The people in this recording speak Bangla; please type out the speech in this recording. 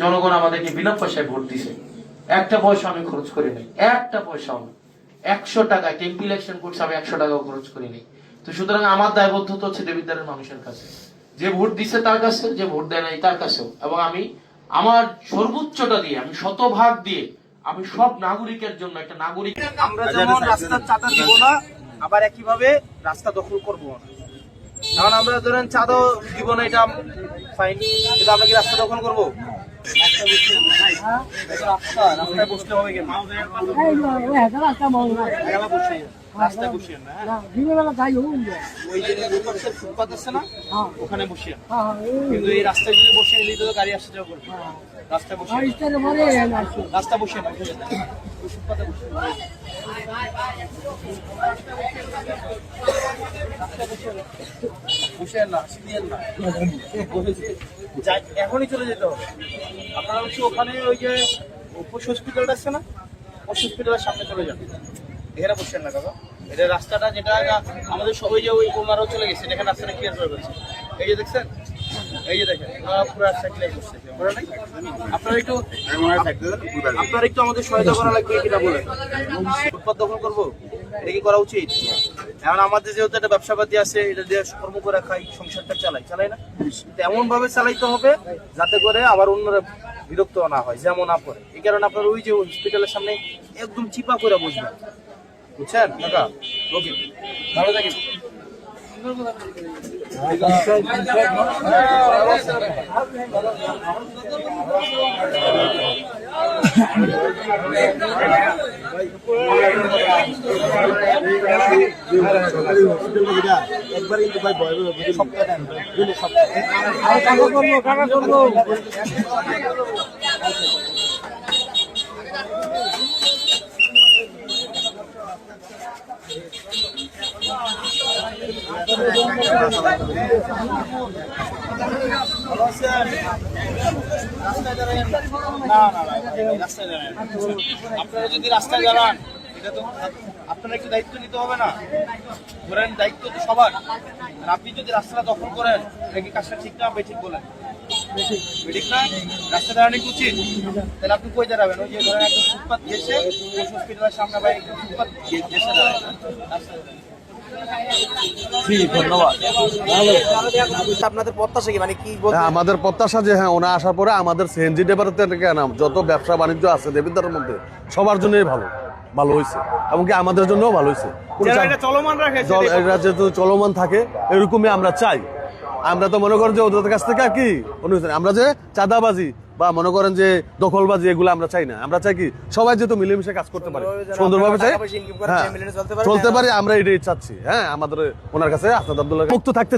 জনগণ আমাদেরকে বিনা পয়সায় ভোট দিছে, একটা পয়সা আমি খরচ করি নাই, একটা পয়সাও না। 100 টাকা টেম্পি ইলেকশন করছে, আমি 100 টাকাও খরচ করি নাই। তো সুতরাং আমার দায়বদ্ধতা হচ্ছে দেবিদ্বারের মানুষের কাছে, যে ভোট দিছে তার কাছে, যে ভোট দেয় নাই তার কাছেও। এবং আমি আমার সর্বোচ্চটা দিয়ে, আমি শতভাগ দিয়ে, আমি সব নাগরিকের জন্য একটা নাগরিক। আমরা যেমন রাস্তার চাঁদা দিব না, আবার একইভাবে রাস্তা দখল করবো না। কারণ আমরা ধরেন চাঁদা দিব না, এটা ফাইন, কিন্তু আমরা কি রাস্তা দখল করবো? রাস্তায় বসতে হবে কেন? রাস্তায় বসিয়ে না, ওই যে ফুটপাত আছে না, ওখানে বসিয়ে। কিন্তু এই রাস্তায় যদি বসিয়ে নিলে তো গাড়ি আসতে যাওয়া করবে। রাস্তায় বসিয়ে, রাস্তা বসিয়ে না, ফুটপাতে বসিয়ে। এখনই চলে যেতে হবে। আপনারা হচ্ছে ওখানে ওই যে পশু হসপিটালটা আছে না, পশু হসপিটালের সামনে চলে যান, এখানে বসছেন না দাদা। এটা রাস্তাটা যেটা আমাদের সবাই যে ওই কোনারও চলে গেছে, এখানে রাস্তাটা ক্লিয়ার করে ফেলছে। এই যে দেখছেন, এই যে দেখেন পুরো রাস্তা ক্লিয়ার করছে। আপনারা একটু আমাদের সহায়তা করা লাগবে, কিনা বলেন? ফুটপাত দখল করবো, এটা কি করা উচিত? এখন আমাদের যেহেতু একটা ব্যবসাপাতি আছে, এটা দিয়ে কর্ম করে খাই, সংসারটা চালাই না? এমন ভাবে চালাইতে হবে যাতে করে আবার অন্যরা বিরক্ত না হয়, যেমন না পড়ে। এই কারণে আপনার ওই যে হসপিটালের সামনে একদম চিপা করে বসবেন, বুঝছেন কাকা? ওকে, ভালো থাকেন। একবার কিন্তু ভাই ভয় আপনারা যদি রাস্তায় দাঁড়ান, এটা তো আপনারা একটু দায়িত্ব নিতে হবে না? ধরেন দায়িত্ব তো সবার। আর আপনি যদি রাস্তাটা দখল করেন, এটা কি কাজটা ঠিক না? ঠিক বলেন, ঠিক না? রাস্তা দাঁড়ানো কি উচিত? তাহলে আপনি কই দাঁড়াবেন? ওই যে ধরেন একটা ফুটপাত গেছে, হসপিটালের সামনে ভাই ফুটপাত গেছে দাঁড়ায় আপনাদের প্রত্যাশা কি, মানে কি? আমাদের প্রত্যাশা যে হ্যাঁ, ওনা আসার পরে আমাদের সিএনজি ড্রাইভার যত ব্যবসা বাণিজ্য আছে দেবিদ্বারের মধ্যে সবার জন্যই ভালো হয়েছে, এমনকি আমাদের জন্যও ভালো হয়েছে। যেহেতু চলমান থাকে, এরকমই আমরা চাই। আমরা তো মনে করেন যে ওদের কাছ থেকে কি আমরা যে চাঁদাবাজি বা মনে করেন যে দখলবাজি, এগুলো আমরা চাই না। আমরা চাই কি সবাই যেহেতু মিলেমিশে কাজ করতে পারে, সুন্দরভাবে চাই, চলতে পারি, আমরা এটাই চাচ্ছি। হ্যাঁ, আমাদের ওনার কাছে আসাদ আব্দুল্লাহ মুক্ত থাকতে